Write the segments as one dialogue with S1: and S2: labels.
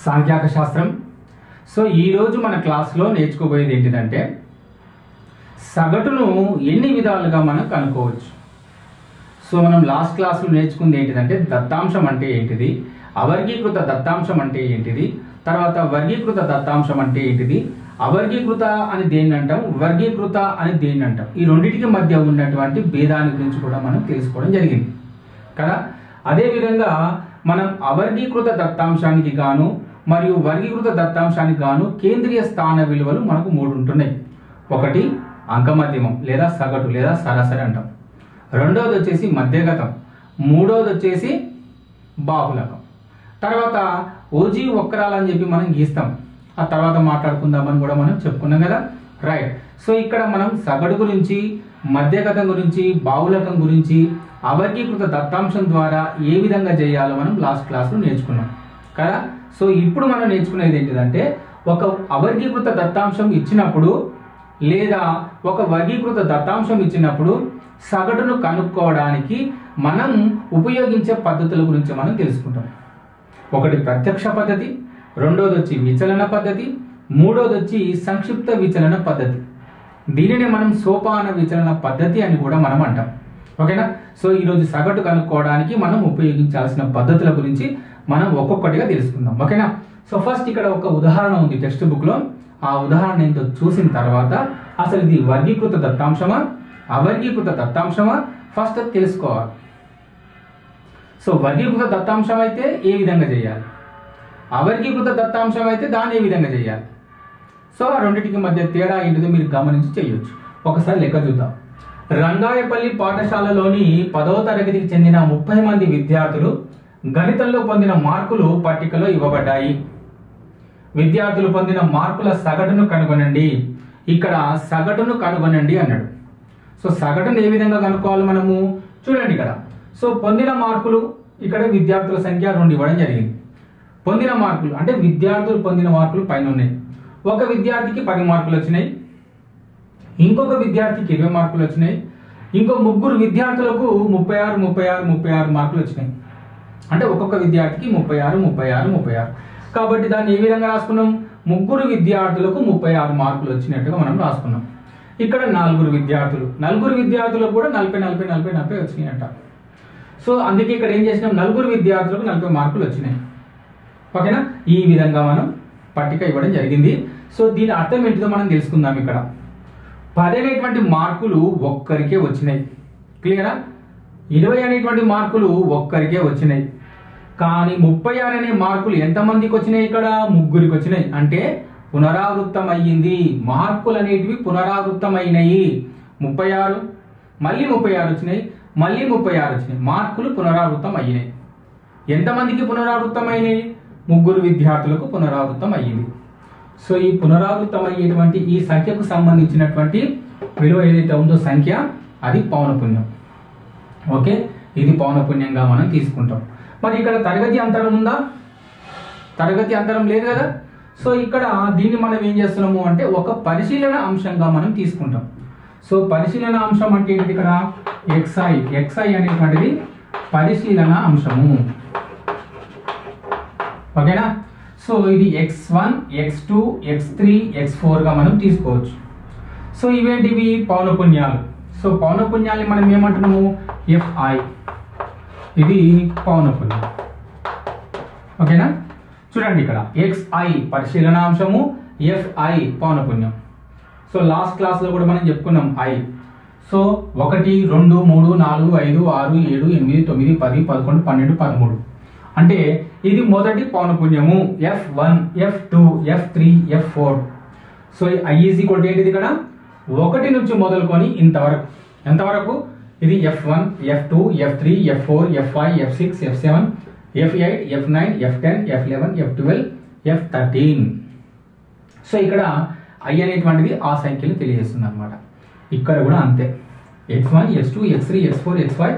S1: సాంఖ్యాక శాస్త్రం. సో ఈరోజు మన క్లాస్లో నేర్చుకోబోయేది ఏంటిదంటే సగటును ఎన్ని విధాలుగా మనం కనుక్కోవచ్చు. సో మనం లాస్ట్ క్లాస్లో నేర్చుకుంది ఏంటిదంటే దత్తాంశం అంటే ఏంటిది, అవర్గీకృత దత్తాంశం అంటే ఏంటిది, తర్వాత వర్గీకృత దత్తాంశం అంటే ఏంటిది, అవర్గీకృత అని దేన్ని అంటాం, వర్గీకృత అని దేన్ని అంటాం, ఈ రెండింటికి మధ్య ఉన్నటువంటి భేదాన్ని గురించి కూడా మనం తెలుసుకోవడం జరిగింది కదా. అదేవిధంగా మనం అవర్గీకృత దత్తాంశానికి గాను మరియు వర్గీకృత దత్తాంశానికి గాను కేంద్రీయ స్థాన విలువలు మనకు 3 ఉంటున్నాయి. ఒకటి అంకమధ్యమం లేదా సగటు లేదా సరాసరి అంటాం, రెండవది వచ్చేసి మధ్యగతం, మూడవది వచ్చేసి బాహులకం, తర్వాత ఓజీ వక్రాలు అని చెప్పి మనం గీస్తాం, ఆ తర్వాత మాట్లాడుకుందామని కూడా మనం చెప్పుకున్నాం కదా. రైట్. సో ఇక్కడ మనం సగటు గురించి, మధ్యగతం గురించి, బాహులకం గురించి, అవర్గీకృత దత్తాంశం ద్వారా ఏ విధంగా చేయాలో మనం లాస్ట్ క్లాస్లో నేర్చుకున్నాం కదా. సో ఇప్పుడు మనం నేర్చుకునేది ఏంటిదంటే ఒక అవర్గీకృత దత్తాంశం ఇచ్చినప్పుడు లేదా ఒక వర్గీకృత దత్తాంశం ఇచ్చినప్పుడు సగటును కనుక్కోవడానికి మనం ఉపయోగించే పద్ధతుల గురించి మనం తెలుసుకుంటాం. ఒకటి ప్రత్యక్ష పద్ధతి, రెండోది వచ్చి విచలన పద్ధతి, మూడోది వచ్చి సంక్షిప్త విచలన పద్ధతి. దీనిని మనం సోపాన విచలన పద్ధతి అని కూడా మనం అంటాం. ఓకేనా. సో ఈరోజు సగటు కనుక్కోవడానికి మనం ఉపయోగించాల్సిన పద్ధతుల గురించి మనం ఒక్కొక్కటిగా తెలుసుకుందాం. ఓకేనా. సో ఫస్ట్ ఇక్కడ ఒక ఉదాహరణ ఉంది టెక్స్ట్ బుక్లో, ఆ ఉదాహరణ ఏంటో చూసిన తర్వాత అసలు ఇది వర్గీకృత దత్తాంశమా అవర్గీకృత దత్తాంశమా ఫస్ట్ తెలుసుకోవాలి. సో వర్గీకృత దత్తాంశం అయితే ఏ విధంగా చేయాలి, అవర్గీకృత దత్తాంశం అయితే దాన్ని ఏ విధంగా చేయాలి. సో ఆ రెండింటికి మధ్య తేడా ఏంటిదో మీరు గమనించి చేయొచ్చు. ఒకసారి లెక్క చూద్దాం. రంగాయపల్లి పాఠశాలలోని 10వ తరగతికి చెందిన 30 మంది విద్యార్థులు గణితంలో పొందిన మార్కులు పట్టికలో ఇవ్వబడ్డాయి. విద్యార్థులు పొందిన మార్కుల సగటును కనుగొనండి. ఇక్కడ సగటును కనుగొనండి అన్నాడు. సో సగటును ఏ విధంగా కనుక్కోవాలి మనము చూడండి ఇక్కడ. సో పొందిన మార్కులు, ఇక్కడ విద్యార్థుల సంఖ్య 2 ఇవ్వడం జరిగింది. పొందిన మార్కులు అంటే విద్యార్థులు పొందిన మార్కులు పైన ఉన్నాయి. ఒక విద్యార్థికి 10 మార్కులు వచ్చినాయి, ఇంకొక విద్యార్థికి 20 మార్కులు వచ్చినాయి, ఇంకో 3 విద్యార్థులకు 36 మార్కులు వచ్చినాయి. అంటే ఒక్కొక్క విద్యార్థికి 36. కాబట్టి దాన్ని ఏ విధంగా రాసుకున్నాం, 3 విద్యార్థులకు 36 మార్కులు వచ్చినట్టుగా మనం రాసుకున్నాం. ఇక్కడ 4 విద్యార్థులకు కూడా 40 వచ్చినాయంట. సో అందుకే ఇక్కడ ఏం చేసినాం, 4 విద్యార్థులకు 40 మార్కులు వచ్చినాయి. ఓకేనా. ఈ విధంగా మనం పట్టిక ఇవ్వడం జరిగింది. సో దీని అర్థం ఏంటిదో మనం తెలుసుకుందాం. ఇక్కడ 10 అనేటువంటి మార్కులు ఒక్కరికే వచ్చినాయి, క్లియరా. 20 అనేటువంటి మార్కులు ఒక్కరికే వచ్చినాయి. కానీ 36 అనే మార్కులు ఎంతమందికి వచ్చినాయి, ఇక్కడ 3కి వచ్చినాయి. అంటే పునరావృతం అయ్యింది, మార్కులు అనేటివి పునరావృతం అయినాయి. 36 మళ్ళీ 36 వచ్చినాయి, మళ్ళీ 36 వచ్చినాయి, మార్కులు పునరావృతం అయినాయి. ఎంతమందికి పునరావృతం అయినాయి, 3 విద్యార్థులకు పునరావృతం అయ్యింది. సో ఈ పునరావృతం అయ్యేటువంటి ఈ సంఖ్యకు సంబంధించినటువంటి విలువ ఏదైతే ఉందో సంఖ్య, అది పౌనపుణ్యం. ఓకే, ఇది పౌనపుణ్యంగా మనం తీసుకుంటాం. మరి ఇక్కడ తరగతి అంతరం ఉందా, తరగతి అంతరం లేదు కదా. సో ఇక్కడ దీన్ని మనం ఏం చేస్తున్నాము అంటే ఒక పరిశీలన అంశంగా మనం తీసుకుంటాం. సో పరిశీలన అంశం అంటే ఏంటి, ఇక్కడ xi అనేటువంటిది పరిశీలన అంశము. ఓకేనా. సో ఇది x1, x2, x3, x4 గా మనం తీసుకోవచ్చు. సో ఇవేంటివి పౌనపుణ్యాలు. సో పౌనపుణ్యాన్ని మనం ఏమంటున్నాము, fi, ఇది పౌనపుణ్యం. ఓకేనా. చూడండి ఇక్కడ xi పరిశీలనాంశము, fi పౌనపుణ్యం. సో లాస్ట్ క్లాస్ లో కూడా మనం చెప్పుకున్నాం i. సో 1, 2, 3, 4, 5, 6, 7, 8, 9, 10, 11, 12, 13. అంటే ఇది మొదటి పౌనపుణ్యము, f1, f2, f3, f4. So i is equal to ఏంటిది, ఇక్కడ 1 నుంచి మొదలుకొని ఇంతవరకు, ఎంతవరకు, ఇది f1, f2, f3, f4, f5, f6, f7, f8, f9, f10, f11, f12, f13. So ఇక్కడ i అనేటువంటిది ఆ సంఖ్యలు తెలియజేస్తుంది అనమాట. ఇక్కడ కూడా అంతే, x1, x2, x3, x4, x5,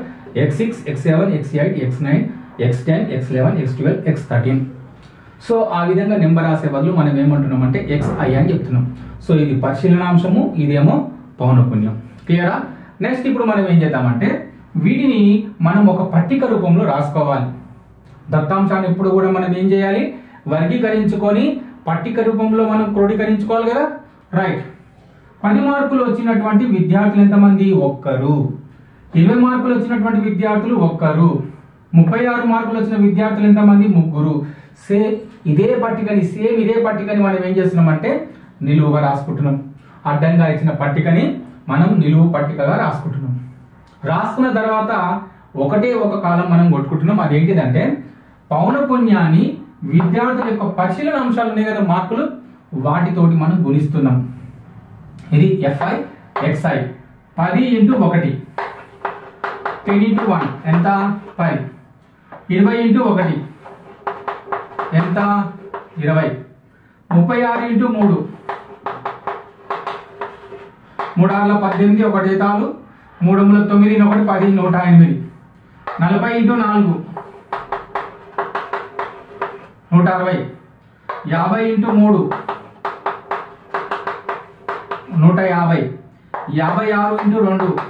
S1: x6, x7, x8, x9, x10, x11, x12, x13. So ఆ విధంగా నెంబర్ రాసే బదులు మనం ఏమంటున్నాం అంటే xi అని చెప్తున్నాం. సో ఇది పరిశీలనాంశము, ఇదేమో పౌనపుణ్యం. క్లియరా. నెక్స్ట్ ఇప్పుడు మనం ఏం చేద్దామంటే వీటిని మనం ఒక పట్టిక రూపంలో రాసుకోవాలి. దత్తాంశాన్ని ఎప్పుడు కూడా మనం ఏం చేయాలి, వర్గీకరించుకొని పట్టిక రూపంలో మనం క్రోడీకరించుకోవాలి కదా. రైట్. 10 మార్కులు వచ్చినటువంటి విద్యార్థులు ఎంతమంది? ఒక్కరు. 20 మార్కులు వచ్చినటువంటి విద్యార్థులు ఒక్కరు. 36 మార్కులు వచ్చిన విద్యార్థులు ఎంతమంది? ముగ్గురు. ఇదే పట్టికని మనం ఏం చేస్తున్నామంటే నిలువుగా రాసుకుంటున్నాం. అడ్డంగా ఇచ్చిన పట్టికని మనం నిలువు పట్టికగా రాసుకుంటున్నాం. రాసుకున్న తర్వాత ఒకటే ఒక కాలం మనం కొట్టుకుంటున్నాం. అదేంటిదంటే పౌనపున్యాన్ని విద్యార్థుల యొక్క పరిశీలన అంశాలు ఉన్నాయి కదా మార్కులు, వాటితోటి మనం గుణిస్తున్నాం. ఇది FI XI 10 × 1 10 × 1 ఎంత? 10. 20 × 1 ఎంత? 20. 36 × 3 3 6 18 1 జీతాలు 3 9 1 10 108. 40 × 4 160. 50 × 3 150. 56 × 2 2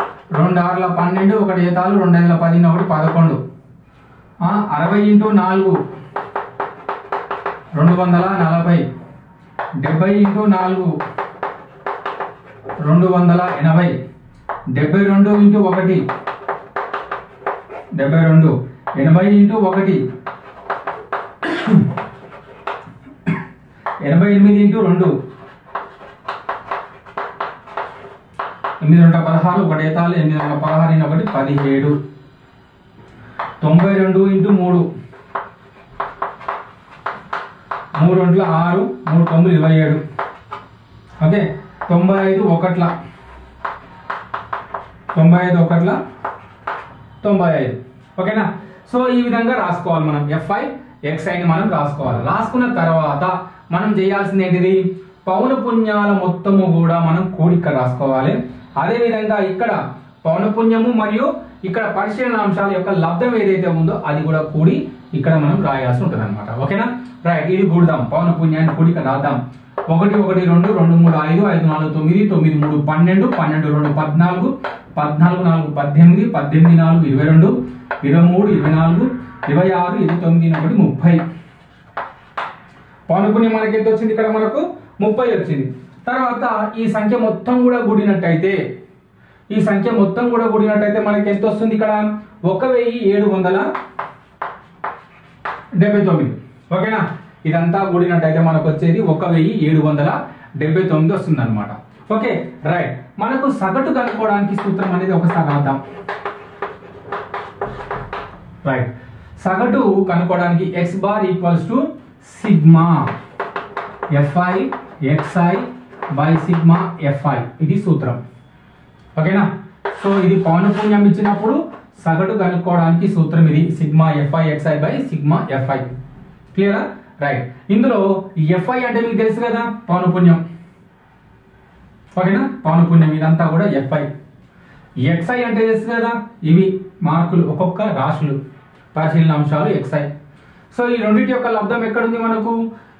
S1: 6 12 1 జీతాలు 2 5 10 1 11. 60 × 4 240. 70 × 4 280. 72 × 1 72. 80 × 1 88 × 2 8 2 16 1 జీతాలు 8 2 16 1 17. 92 × 3 3 2 6 3 9 27. ఓకే. 95 1 95 1 95. ఓకేనా. సో ఈ విధంగా రాసుకోవాలి మనం. FI XIని మనం రాసుకోవాలి. రాసుకున్న తర్వాత మనం చేయాల్సింది ఏంటిది? పౌనపున్యాల మొత్తము కూడా మనం కూడిక రాసుకోవాలి. అదేవిధంగా ఇక్కడ పౌనపున్యము మరియు ఇక్కడ పరిశీలన అంశాల యొక్క లబ్ధం ఏదైతే ఉందో అది కూడా కూడి ఇక్కడ మనం రాయాల్సి ఉంటుంది అనమాట. ఓకేనా. రైట్. ఇది కూడదాం. పౌనపున్యాన్ని కూడిక రాద్దాం. 1 1 2 2 3 5 5 4 9 9 3 12 12 2 14 14 4 18 18 4 22 23 24 26 29 1 30. పౌనపున్యం మనకి ఎంత వచ్చింది? ఇక్కడ మనకు 30 వచ్చింది. తర్వాత ఈ సంఖ్య మొత్తం కూడా కూడినట్టయితే మనకి ఎంత వస్తుంది? ఇక్కడ 1779. ఓకేనా. ఇదంతా కూడినట్టయితే మనకు వచ్చేది 1779 వస్తుంది అనమాట. ఓకే. రైట్. మనకు సగటు కనుక్కోవడానికి సూత్రం అనేది ఒకసారి రాద్దాం. రైట్. సగటు కనుక్కోవడానికి X bar equals to sigma FI XI by sigma FI. ఇది సూత్రం. ఓకేనా. సో ఇది పౌనపున్యం ఇచ్చినప్పుడు సగటు కనుక్కోవడానికి సూత్రం ఇది sigma FI XI by sigma FI. క్లియరా? రైట్. ఇందులో FI అంటే మీకు తెలుసు కదా పౌనపున్యం. ఓకేనా. పౌనపున్యం ఇదంతా కూడా FI. XI అంటే తెలుసు కదా ఇవి మార్కులు, ఒక్కొక్క రాశులు, పరిశీలన అంశాలు XI. సో ఈ రెండింటి యొక్క లబ్ధం ఎక్కడుంది మనకు?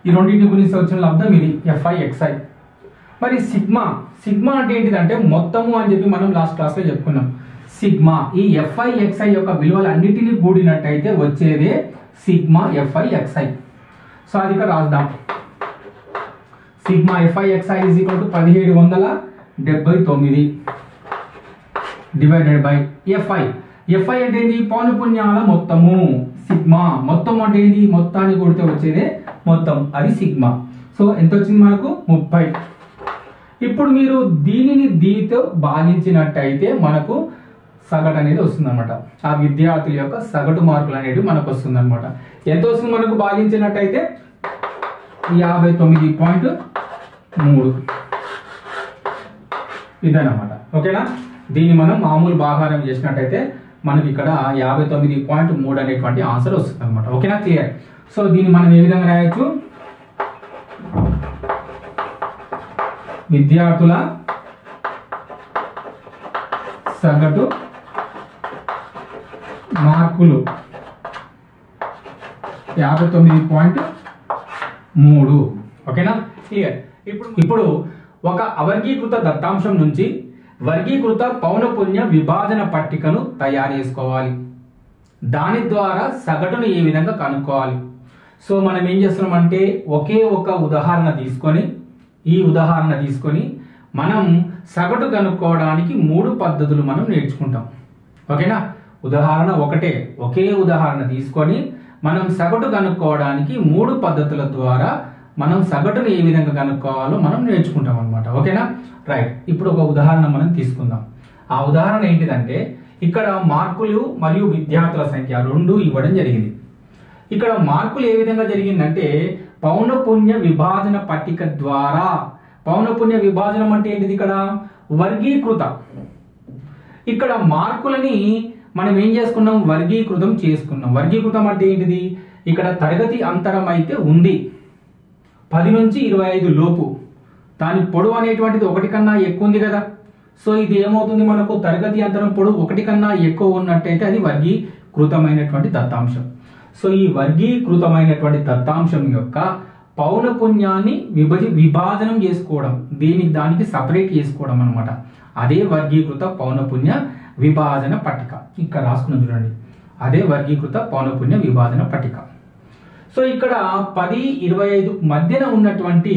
S1: ఈ రెండింటి గురించి వచ్చిన లబ్ధం ఇది FI XI. మరి సిగ్మా అంటే ఏంటిదంటే మొత్తము అని చెప్పి మనం లాస్ట్ క్లాస్ లో చెప్పుకున్నాం. సిగ్మా ఈ FI XI యొక్క విలువలు అన్నిటినీ కూడినట్టయితే వచ్చేదే సిగ్మా FI XI. సో అది ఇక్కడ రాద్దాం. Sigma FI XI = 1779 divided by FI. FI అంటే ఏంటి? పౌనపున్యాల మొత్తము. సిగ్మా మొత్తం అంటే ఏంటి? మొత్తాన్ని కూడితే వచ్చేదే మొత్తం, అది సిగ్మా. సో ఎంత వచ్చింది మనకు? 30. ఇప్పుడు మీరు దీనిని దీనితో భాగించినట్టయితే మనకు సగటు అనేది వస్తుంది అనమాట. ఆ విద్యార్థుల యొక్క సగటు మార్కులు అనేవి మనకు వస్తుంది అనమాట. ఎంత వస్తుంది మనకు భాగించినట్టయితే? 59.3 ఇదన్నమాట. ఓకేనా. దీన్ని మనం మామూలు భాగారం చేసినట్టయితే మనకి ఇక్కడ 59.3 అనేటువంటి ఆన్సర్ వస్తుంది అనమాట. ఓకేనా. క్లియర్. సో దీన్ని మనం ఏ విధంగా రాయొచ్చు? విద్యార్థుల సగటు మార్కులు 59.3. ఓకేనా. క్లియర్. ఇప్పుడు ఒక అవర్గీకృత దత్తాంశం నుంచి వర్గీకృత పౌనపున్య విభాజన పట్టికను తయారు చేసుకోవాలి. దాని ద్వారా సగటును ఏ విధంగా కనుక్కోవాలి సో మనం ఏం చేస్తున్నామంటే ఒకే ఒక ఉదాహరణ తీసుకొని ఈ ఉదాహరణ తీసుకొని మనం సగటు కనుక్కోవడానికి 3 పద్ధతులు మనం నేర్చుకుంటాం. ఓకేనా? ఉదాహరణ ఒకే ఉదాహరణ తీసుకొని మనం సగటు కనుక్కోవడానికి 3 పద్ధతుల ద్వారా మనం సగటును ఏ విధంగా కనుక్కోవాలో మనం నేర్చుకుంటాం అనమాట. ఓకేనా? రైట్. ఇప్పుడు ఒక ఉదాహరణ మనం తీసుకుందాం. ఆ ఉదాహరణ ఏంటిదంటే ఇక్కడ మార్కులు మరియు విద్యార్థుల సంఖ్య 2 ఇవ్వడం జరిగింది. ఇక్కడ మార్కులు ఏ విధంగా జరిగిందంటే పౌనపున్య విభాజన పట్టిక ద్వారా. పౌనపున్య విభాజనం అంటే ఏంటిది? ఇక్కడ వర్గీకృత. ఇక్కడ మార్కులని మనం ఏం చేసుకున్నాం? వర్గీకృతం చేసుకున్నాం. వర్గీకృతం అంటే ఏంటిది? ఇక్కడ తరగతి అంతరం అయితే ఉంది 10 నుంచి 25 లోపు, దాని పొడవు అనేటువంటిది 1 కన్నా ఎక్కువ ఉంది కదా. సో ఇది ఏమవుతుంది? మనకు తరగతి అంతరం పొడవు 1 కన్నా ఎక్కువ ఉన్నట్టయితే అది వర్గీకృతమైనటువంటి దత్తాంశం. సో ఈ వర్గీకృతమైనటువంటి దత్తాంశం యొక్క పౌనపున్యాన్ని విభాజనం చేసుకోవడం, దానికి సపరేట్ చేసుకోవడం అనమాట. అదే వర్గీకృత పౌనపున్య విభాజన పట్టిక. ఇక్కడ రాసుకున్నాం చూడండి, అదే వర్గీకృత పౌనపున్య విభాజన పట్టిక. సో ఇక్కడ 10, 25 మధ్యన ఉన్నటువంటి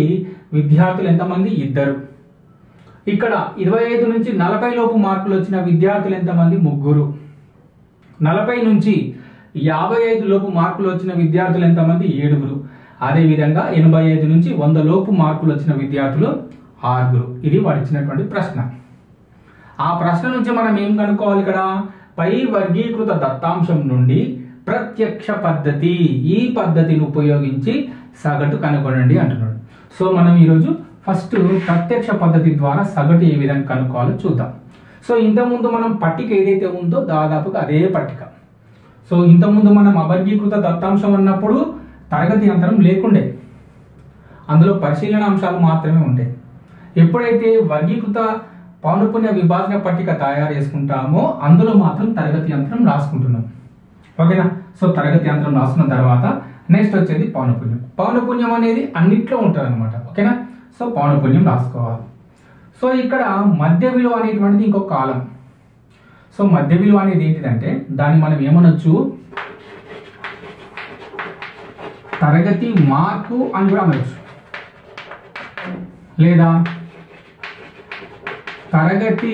S1: విద్యార్థులు ఎంతమంది? 2. ఇక్కడ 25 నుంచి 40 లోపు మార్కులు వచ్చిన విద్యార్థులు ఎంతమంది? 3. 40 నుంచి 55 లోపు మార్కులు వచ్చిన విద్యార్థులు ఎంతమంది? 7. అదేవిధంగా 85 నుంచి 100 లోపు మార్కులు వచ్చిన విద్యార్థులు 6. ఇది వాడు ఇచ్చినటువంటి ప్రశ్న. ఆ ప్రశ్న నుంచి మనం ఏం కనుక్కోవాలి? ఇక్కడ పై వర్గీకృత దత్తాంశం నుండి ప్రత్యక్ష పద్ధతి, ఈ పద్ధతిని ఉపయోగించి సగటు కనుగొనండి అంటున్నాడు. సో మనం ఈరోజు ఫస్ట్ ప్రత్యక్ష పద్ధతి ద్వారా సగటు ఏ విధంగా కనుక్కోవాలో చూద్దాం. సో ఇంతకుముందు మనం పట్టిక ఏదైతే ఉందో దాదాపుగా అదే పట్టిక. సో ఇంతకుముందు మనం అవర్గీకృత దత్తాంశం అన్నప్పుడు తరగతి అంతరం లేకుండే, అందులో పరిశీలన అంశాలు మాత్రమే ఉంటాయి. ఎప్పుడైతే వర్గీకృత పౌనపున్య విభాజన పట్టిక తయారు చేసుకుంటామో అందులో మాత్రం తరగతి అంతరం రాసుకుంటున్నాం. ఓకేనా? సో తరగతి అంతరం రాసుకున్న తర్వాత నెక్స్ట్ వచ్చేది పౌనపున్యం. పౌనపున్యం అనేది అన్నిట్లో ఉంటుంది అనమాట. ఓకేనా? సో పౌనపున్యం రాసుకోవాలి. సో ఇక్కడ మధ్య విలువ అనేటువంటిది ఇంకొక కాలం. సో మధ్య విలువ అనేది ఏంటిదంటే దాన్ని మనం ఏమనొచ్చు? తరగతి మార్కు అని కూడా అనొచ్చు, లేదా తరగతి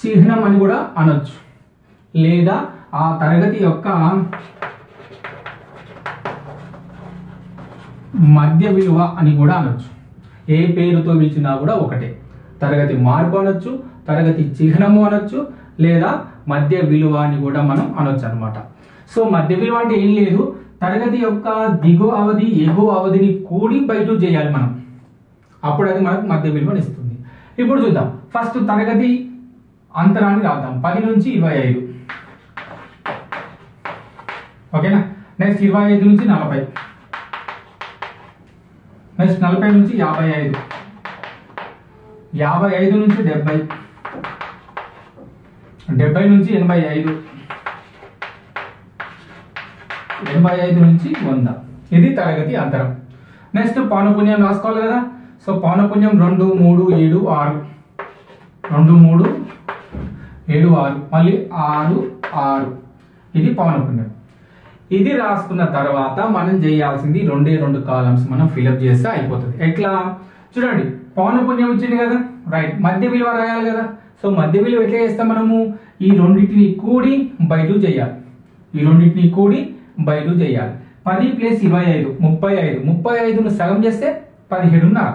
S1: చిహ్నం అని కూడా అనొచ్చు, లేదా ఆ తరగతి యొక్క మధ్య విలువ అని కూడా అనొచ్చు. ఏ పేరుతో పిలిచినా కూడా ఒకటే. తరగతి మార్పు అనొచ్చు, తరగతి చిహ్నము అనొచ్చు, లేదా మధ్య విలువ అని కూడా మనం అనొచ్చు అనమాట. సో మధ్య విలువ అంటే ఏం లేదు, తరగతి యొక్క దిగువ అవధి ఎగువ అవధిని కూడి బయట చేయాలి మనం, అప్పుడు అది మనకు మధ్య విలువని ఇస్తుంది. ఇప్పుడు చూద్దాం. ఫస్ట్ తరగతి అంతరాన్ని రాద్దాం. 10 నుంచి 25. ఓకేనా? నెక్స్ట్ 25 నుంచి 40. నెక్స్ట్ 40 నుంచి 55. 55 నుంచి 70. 70 నుంచి 85. 85 నుంచి 100. ఇది తరగతి అంతరం. నెక్స్ట్ పౌనపున్యం రాసుకోవాలి కదా. సో పౌనపున్యం 2, 3, 7, 6. 2, 3, 7, 6. మళ్ళీ 6, 6. ఇది పౌనపున్యం. ఇది రాసుకున్న తర్వాత మనం చేయాల్సింది 2 కాలమ్స్ మనం ఫిల్అప్ చేస్తే అయిపోతుంది. ఎట్లా? చూడండి, పౌనపున్యం వచ్చింది కదా, రైట్. మధ్య విలువ రాయాలి కదా. సో మధ్య విలువ ఎట్లా చేస్తాం మనము? ఈ రెండింటిని కూడి బయట చేయాలి. ఈ రెండింటిని కూడి బయట చేయాలి. 10 + 25 35. 35ను సగం చేస్తే 17.5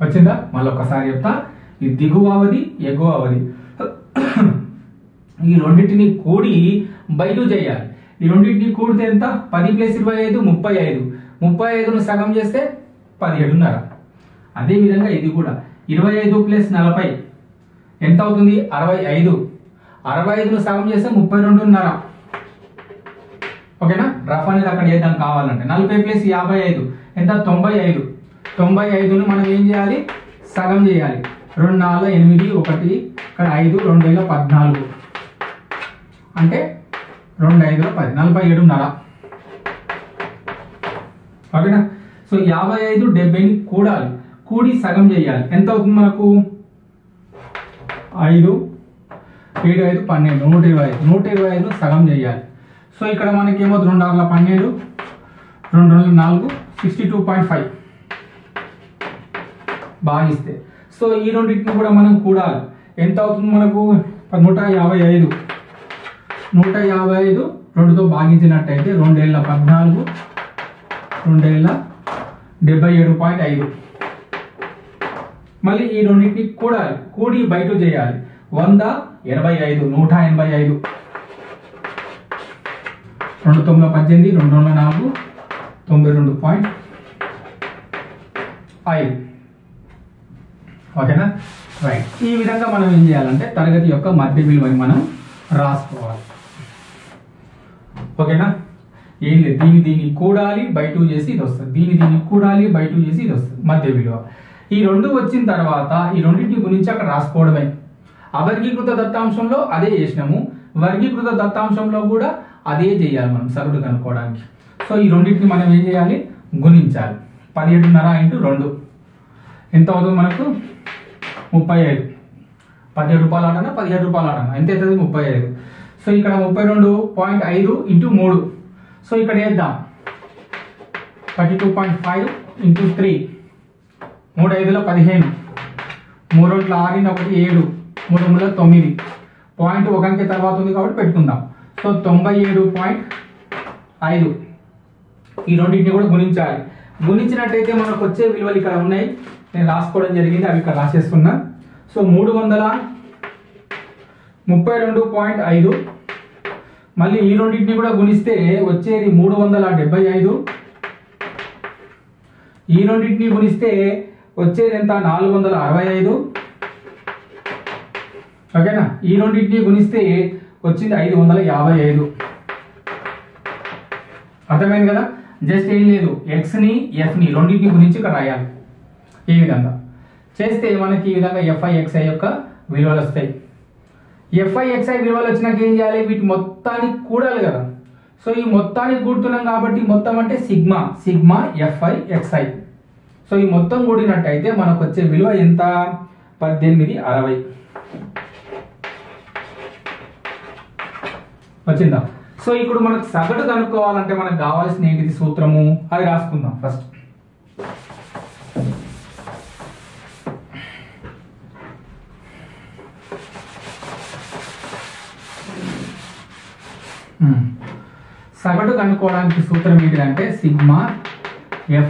S1: వచ్చిందా? మళ్ళీ ఒకసారి చెప్తా. ఈ దిగువ అవధి ఎగువ అవధి ఈ రెండింటిని కూడి బయట చేయాలి. ఈ రెండింటిని కూడితే ఎంత? 10 + 25 35. 35ను సగం చేస్తే 17.5. అదేవిధంగా ఇది కూడా 25 + 40 ఎంత అవుతుంది? 65. 65ను సగం చేస్తే 32.5. ఓకేనా? రఫ్ అనేది అక్కడ చేద్దాం కావాలంటే. 40 + 55 ఎంత? 95. 95ను మనం ఏం చేయాలి? సగం చేయాలి. 2, 4, 8, 1 ఇక్కడ 5, 2 × 14 అంటే 2, 5, 10 47.5. ఓకేనా? సో 55 70ని కూడాలి, కూడి సగం చేయాలి. ఎంత అవుతుంది మనకు? 5, 7, 5, 12 125. 125ను సగం చేయాలి. సో ఇక్కడ మనకి ఏమో 2 6 12 2 2 4 62.5 భాగిస్తే సో ఈ రెండింటిని కూడా మనం కూడాలి. ఎంత అవుతుంది మనకు 155 2తో భాగించినట్టయితే 2 ఏళ్ళ 14 2 ఏళ్ళ 77.5. మళ్ళీ ఈ రెండింటిని కూడాలి, కూడి బై 2 చేయాలి. 185 185 2 9 18 2 2 4 92.5. ఓకేనా? రైట్. ఈ విధంగా మనం ఏం చేయాలంటే తరగతి యొక్క మధ్య విలువని మనం రాసుకోవాలి. ఓకేనా? ఏం లేదు, దీన్ని కూడాలి బై 2 చేసి ఇది వస్తుంది, దీన్ని కూడాలి బై 2 చేసి ఇది వస్తుంది మధ్య విలువ. ఈ రెండు వచ్చిన తర్వాత ఈ రెండింటి గురించి అక్కడ రాసుకోవడమే. అవర్గీకృత దత్తాంశంలో అదే చేసినాము, వర్గీకృత దత్తాంశంలో కూడా అదే చేయాలి మనం సగటు కనుక్కోవడానికి. సో ఈ రెండింటిని మనం ఏం చేయాలి, గుణించాలి. 17.5 × 2 ఎంత అవుతుంది మనకు 35. 17 రూపాయలు ఆడనా 17 రూపాయలు ఆడనా ఎంత అవుతుంది 35. సో ఇక్కడ 32.5 × 3. సో ఇక్కడ వేద్దాం 32.5 × 3 3 5 15 3 2 6 1 7 3 3 9 పాయింట్ ఒక అంకె తర్వాత ఉంది కాబట్టి పెట్టుకుందాం. సో 97.5. ఈ రెండింటిని కూడా గుణించాలి. గుణించినట్టయితే మనకు వచ్చే విలువలు ఇక్కడ ఉన్నాయి, నేను రాసుకోవడం జరిగింది, అవి ఇక్కడ రాసేస్తున్నా. సో 332.5 మళ్ళీ ఈ రెండింటిని కూడా గుణిస్తే వచ్చేది 375. ఈ రెండింటిని గుణిస్తే వచ్చేది ఎంత 465. ఓకేనా? ఈ రెండింటిని గుణిస్తే వచ్చింది 555. అర్థమైంది కదా? జస్ట్ ఏం లేదు, ఎక్స్ని ఎఫ్ని రెండింటిని గురించి ఇక్కడ రాయాలి. ఈ విధంగా చేస్తే మనకి ఈ విధంగా FI/XI యొక్క విలువలు వస్తాయి. FI/XI విలువలు వచ్చినాక ఏం చేయాలి, వీటి మొత్తానికి కూడాలి కదా. సో ఈ మొత్తానికి కూడుతున్నాం కాబట్టి మొత్తం అంటే సిగ్మా FI/XI. సో ఈ మొత్తం కూడినట్టయితే మనకు వచ్చే విలువ ఎంత 1860 వచ్చిందా? సో ఇప్పుడు మనకు సగటు కనుక్కోవాలంటే మనకు కావాల్సిన ఏంటిది సూత్రము, అది రాసుకుందాం ఫస్ట్. సగటు కనుక్కోవడానికి సూత్రం ఏంటిదంటే సిగ్మా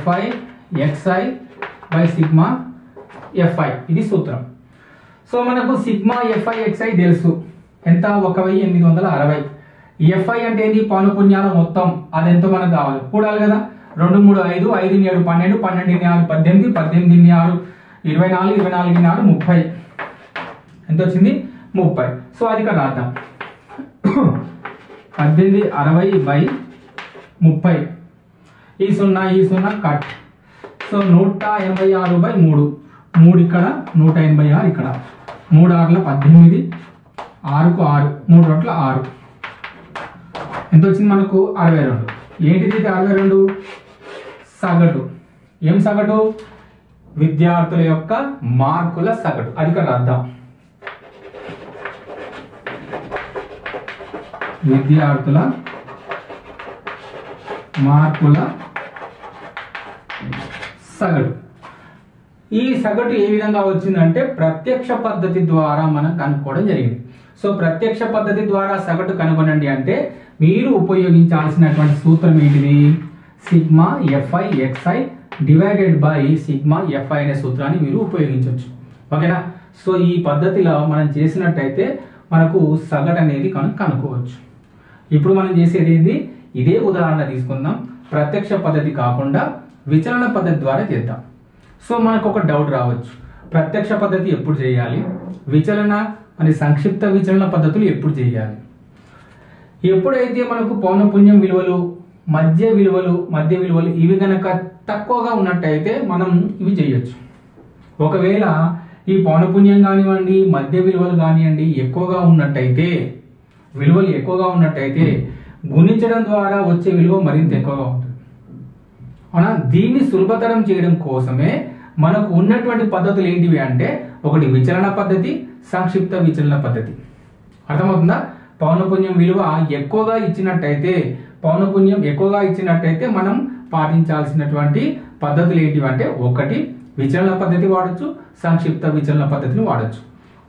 S1: FI/XI సిగ్మా FI, ఇది సూత్రం. సో మనకు సిగ్మా FI/XI తెలుసు ఎంత 1860. FI అంటే ఏంటి, పౌనపున్యాల మొత్తం, అదెంతో మనకు కావాలి, కూడాలి కదా. 2 3 5 5 7 12 12 6 18 18 6 24 24 6 30 ఎంత వచ్చింది 30. సో అది ఇక్కడ రాద్దాం 1860/30. ఈ 0 కట్. సో 186/3 3 ఇక్కడ 186 ఇక్కడ 3 6 18 6 కు 6 3 2 6 ఎంత వచ్చింది మనకు 62. ఏంటిది 62? సగటు. ఏం సగటు? విద్యార్థుల యొక్క మార్కుల సగటు. అది ఇక్కడ రాద్దాం. విద్యార్థుల మార్కుల సగటు. ఈ సగటు ఏ విధంగా వచ్చిందంటే ప్రత్యక్ష పద్ధతి ద్వారా మనం కనుక్కోవడం జరిగింది. సో ప్రత్యక్ష పద్ధతి ద్వారా సగటు కనుగొనండి అంటే మీరు ఉపయోగించాల్సినటువంటి సూత్రం ఏంటిది, sigma FI/XI divided by sigma FI అనే సూత్రాన్ని మీరు ఉపయోగించవచ్చు. ఓకేనా? సో ఈ పద్ధతిలో మనం చేసినట్టయితే మనకు సగటు అనేది కనుక్కోవచ్చు. ఇప్పుడు మనం చేసేది ఏంది, ఇదే ఉదాహరణ తీసుకుందాం. ప్రత్యక్ష పద్ధతి కాకుండా విచలన పద్ధతి ద్వారా చేద్దాం. సో మనకు ఒక డౌట్ రావచ్చు, ప్రత్యక్ష పద్ధతి ఎప్పుడు చేయాలి, విచలన అని సంక్షిప్త విచలన పద్ధతులు ఎప్పుడు చేయాలి. ఎప్పుడైతే మనకు పౌనపున్యం విలువలు మధ్య విలువలు ఇవి కనుక తక్కువగా ఉన్నట్టయితే మనం ఇవి చేయొచ్చు. ఒకవేళ ఈ పౌనపున్యం కానివ్వండి మధ్య విలువలు కానివ్వండి విలువలు ఎక్కువగా ఉన్నట్టయితే గుణించడం ద్వారా వచ్చే విలువ మరింత ఎక్కువగా ఉంటుంది. అవునా? దీన్ని సులభతరం చేయడం కోసమే మనకు ఉన్నటువంటి పద్ధతులు ఏంటివి అంటే ఒకటి విచలన పద్ధతి, సంక్షిప్త విచలన పద్ధతి. అర్థమవుతుందా? పౌనపున్యం విలువ ఎక్కువగా ఇచ్చినట్టయితే మనం పాటించాల్సినటువంటి పద్ధతులు ఏంటివంటే, ఒకటి విచలన పద్ధతి వాడచ్చు, సంక్షిప్త విచలన పద్ధతిని వాడచ్చు.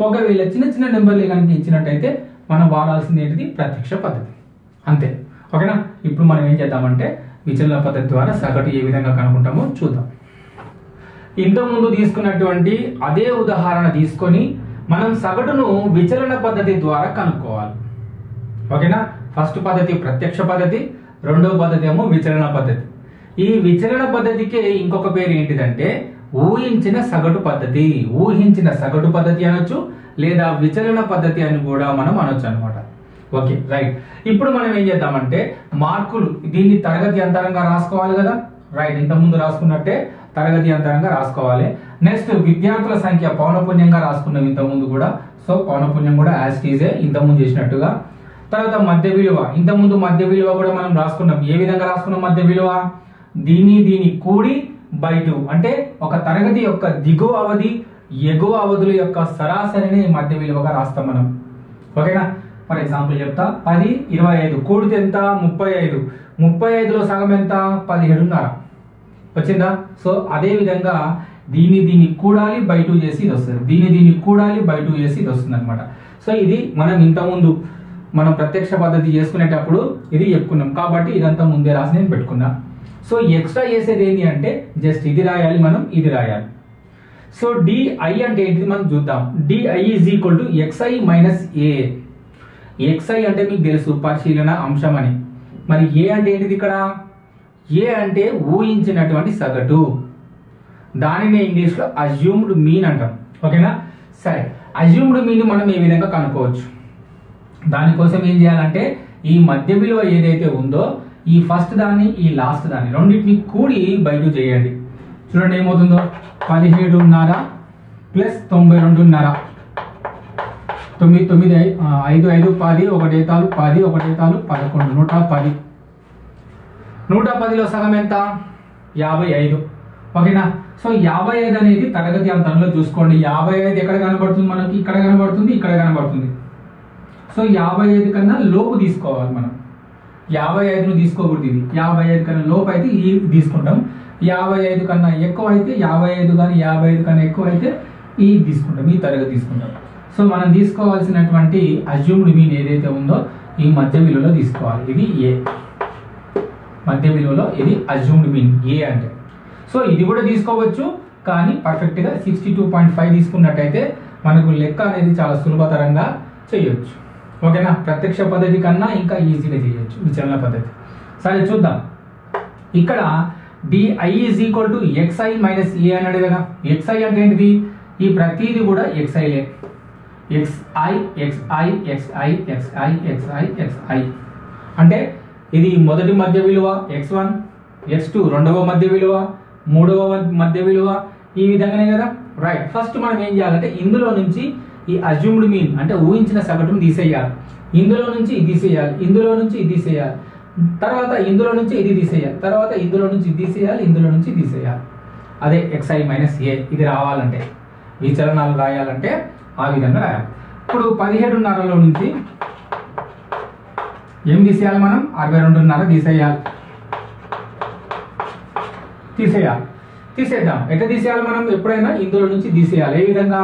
S1: ఒకవేళ చిన్న చిన్న నెంబర్లు కనుక ఇచ్చినట్టయితే మనం వాడాల్సింది ఏంటిది, ప్రత్యక్ష పద్ధతి. అంతే. ఓకేనా? ఇప్పుడు మనం ఏం చేద్దామంటే విచలన పద్ధతి ద్వారా సగటు ఏ విధంగా కనుక్కుంటామో చూద్దాం. ఇంతకుముందు తీసుకున్నటువంటి అదే ఉదాహరణ తీసుకొని మనం సగటును విచలన పద్ధతి ద్వారా కనుక్కోవాలి. ఓకేనా? ఫస్ట్ పద్ధతి ప్రత్యక్ష పద్ధతి, రెండవ పద్ధతి ఏమో విచలన పద్ధతి. ఈ విచలన పద్ధతికి ఇంకొక పేరు ఏంటిదంటే ఊహించిన సగటు పద్ధతి అనొచ్చు, లేదా విచలన పద్ధతి అని కూడా మనం అనొచ్చు అనమాట. Okay, right. ఇప్పుడు మనం ఏం చేద్దామంటే మార్కులు దీన్ని తరగతి అంతరంగా రాసుకోవాలి కదా. రైట్, ఇంతకుముందు రాసుకున్నట్టే తరగతి అంతరంగా రాసుకోవాలి. నెక్స్ట్ విద్యార్థుల సంఖ్య పౌనపున్యంగా రాసుకున్నాం ఇంతకుముందు కూడా. సో పౌనపున్యం కూడా యాజ్ ఇట్ ఈజ్ ఇంతకుముందు చేసినట్టుగా. తర్వాత మధ్య విలువ, ఇంతకుముందు మధ్య విలువ కూడా మనం రాసుకున్నాం. ఏ విధంగా రాసుకున్నాం మధ్య విలువ? దీని కూడి బై 2, అంటే ఒక తరగతి యొక్క దిగువ అవధి ఎగువ అవధుల యొక్క సరాసరిని మధ్య విలువగా రాస్తాం మనం. ఓకేనా? ఫర్ ఎగ్జాంపుల్ చెప్తా. 10, 25 కూడితే ఎంత? 35. 35లో సగం ఎంత? 17.5 వచ్చిందా? సో అదే విధంగా దీన్ని కూడాలి బై 2 చేసి ఇది వస్తుంది, దీన్ని కూడాలి బై 2 చేసి ఇది వస్తుంది అనమాట. సో ఇది మనం ఇంతకుముందు మనం ప్రత్యక్ష పద్ధతి చేసుకునేటప్పుడు ఇది చెప్పుకున్నాం కాబట్టి ఇదంతా ముందే రాసి నేను పెట్టుకున్నా. సో ఎక్స్ట్రా చేసేది ఏంటి అంటే జస్ట్ ఇది రాయాలి, మనం ఇది రాయాలి. సో డిఐ అంటే ఏంటిది మనం చూద్దాం. DI is equal to XI minus A. Xi అంటే మీకు తెలుసు పరిశీలన అంశం అని. మరి ఏ అంటే ఏంటిది ఇక్కడ? ఏ అంటే ఊహించినటువంటి సగటు, దానిని ఇంగ్లీష్లో అజ్యూమ్డ్ మీన్ అంటాం. ఓకేనా? సరే, అజ్యూమ్డ్ మీన్ మనం ఏ విధంగా కనుక్కోవచ్చు? దానికోసం ఏం చేయాలంటే ఈ మధ్య విలువ ఏదైతే ఉందో ఈ ఫస్ట్ దాన్ని ఈ లాస్ట్ దాన్ని రెండింటిని కూడి బై 2 చేయండి. చూడండి ఏమవుతుందో. 17.5 ప్లస్ 92.5, 9, 9, 5, 5, 10, 1 తాలు 10, 1 తాలు 11, 110. 110లో సగం ఎంత? 55. ఓకేనా? సో 55 అనేది తరగతి అంతరంలో చూసుకోండి. 55 ఎక్కడ కనబడుతుంది మనకి? ఇక్కడ కనబడుతుంది, ఇక్కడ కనబడుతుంది. సో 55 కన్నా లోపు తీసుకోవాలి మనం. 55ను తీసుకోకూడదు. ఇది 55 కన్నా లోపు అయితే ఈ తీసుకుంటాం. 55 కన్నా ఎక్కువ అయితే 55 కానీ 55 కన్నా ఎక్కువ అయితే ఈ తీసుకుంటాం, ఈ తరగతి తీసుకుంటాం. సో మనం తీసుకోవాల్సినటువంటి అజ్యూమ్డ్ మీన్ ఏదైతే ఉందో ఈ మధ్య విలువలో తీసుకోవాలి. ఇది ఏ మధ్య విలువలో, ఇది అజ్యూమ్డ్ మీన్ ఏ అంటే. సో ఇది కూడా తీసుకోవచ్చు, కానీ పర్ఫెక్ట్గా 62.5 తీసుకున్నట్టయితే మనకు లెక్క అనేది చాలా సులభతరంగా చేయొచ్చు. ఓకేనా? ప్రత్యక్ష పద్ధతి కన్నా ఇంకా ఈజీగా చేయొచ్చు విచలన పద్ధతి. సరే చూద్దాం. ఇక్కడ DI is equal to XI minus A అన్నాడు కదా. ఎక్స్ఐ అంటే ఏంటిది? ఈ ప్రతిదీ కూడా ఎక్స్ఐలే. XI XI XI XI XI XI అంటే ఇది మొదటి మధ్య విలువ x1, x2 రెండవ మధ్య విలువ, మూడవ మధ్య విలువ, ఈ విధంగానే కదా. రైట్, ఫస్ట్ మనం ఏం చేయాలంటే ఇందులో నుంచి ఈ అజ్యూమ్డ్ మీన్ అంటే ఊహించిన సగటును తీసేయాలి. ఇందులో నుంచి ఇది తీసేయాలి, ఇందులో నుంచి ఇది తీసేయాలి, తర్వాత ఇందులో నుంచి ఇది తీసేయాలి, తర్వాత ఇందులో నుంచి ఇది తీసేయాలి, ఇందులో నుంచి ఇది తీసేయాలి. అదే xi మైనస్ ఏ. ఇది రావాలంటే విచలనాలు రాయాలంటే ఆ విధంగా రాయాలి. ఇప్పుడు 17.5లో నుంచి ఏం తీసేయాలి మనం? 62.5 తీసేద్దాం. ఎట్లా తీసేయాలి మనం? ఎప్పుడైనా ఇందులో నుంచి తీసేయాలి. ఏ విధంగా?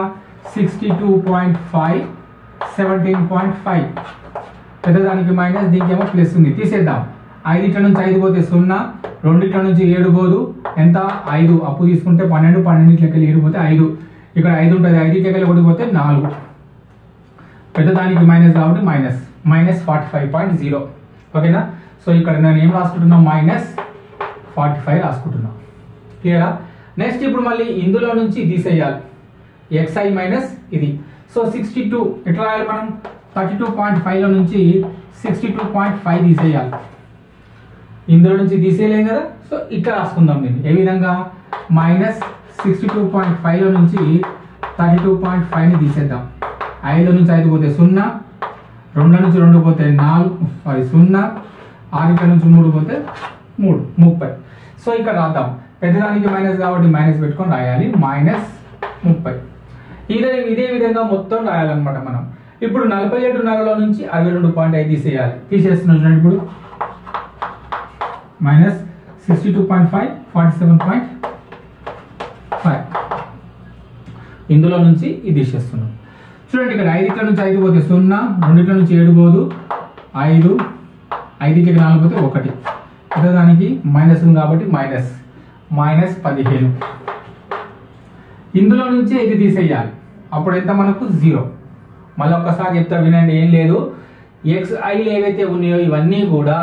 S1: 62.5, 17.5 పెద్దదానికి మైనస్, దీనికి ఏమో ప్లస్ ఉంది. తీసేద్దాం. 5 నుంచి 5 పోతే 0, 2 నుంచి 7 పోదు. ఎంత? 5. అప్పు తీసుకుంటే 12, 12 లెక్కలు 7 పోతే 5. ఇక్కడ 5 ఉంటుంది, 5 లెక్కలు 1 పోతే 4. పెద్దదానికి మైనస్ కాబట్టి మైనస్ 45.0. ఓకేనా? సో ఇక్కడ నేను ఏం రాసుకుంటున్నా? -45 రాసుకుంటున్నా. క్లియరా? నెక్స్ట్ ఇప్పుడు మళ్ళీ ఇందులో నుంచి తీసేయాలి. xi మైనస్ ఇది. సో 62 ఎట్లా రాయాలి మనం? 32.5లో నుంచి 62.5 తీసేయాలి. ఇందులో నుంచి తీసేయలేం కదా. సో ఇక్కడ రాసుకుందాం దీన్ని. ఏ విధంగా? -62.5లో నుంచి 32.5ని తీసేద్దాం. 5 నుంచి 5 పోతే 0, 2 నుంచి 2 పోతే 0, 6 నుంచి 3 పోతే 30. సో ఇక్కడ రాద్దాం. పెద్దదానికి మైనస్ కాబట్టి మైనస్ పెట్టుకొని రాయాలి. -30. ఇదే విధంగా మొత్తం రాయాలన్నమాట మనం. ఇప్పుడు 47.5లో నుంచి 62.5 తీసేయాలి. తీసేస్తున్నాం చూడండి. ఇప్పుడు మైనస్ 62.5 47.5 ఇందులో నుంచి ఇది తీసేస్తున్నాం. చూడండి ఇక్కడ 5 నుంచి 5 పోతే 0, 2 నుంచి 7 పోదు 5, 5కి 4 పోతే 1, అదే దానికి మైనస్ ఉంది కాబట్టి మైనస్ 15. ఇందులో నుంచి ఇది తీసేయాలి. అప్పుడు ఎంత మనకు 0. మళ్ళీ ఒక్కసారి చెప్తా వినండి, ఏం లేదు, xiలు ఏవైతే ఉన్నాయో ఇవన్నీ కూడా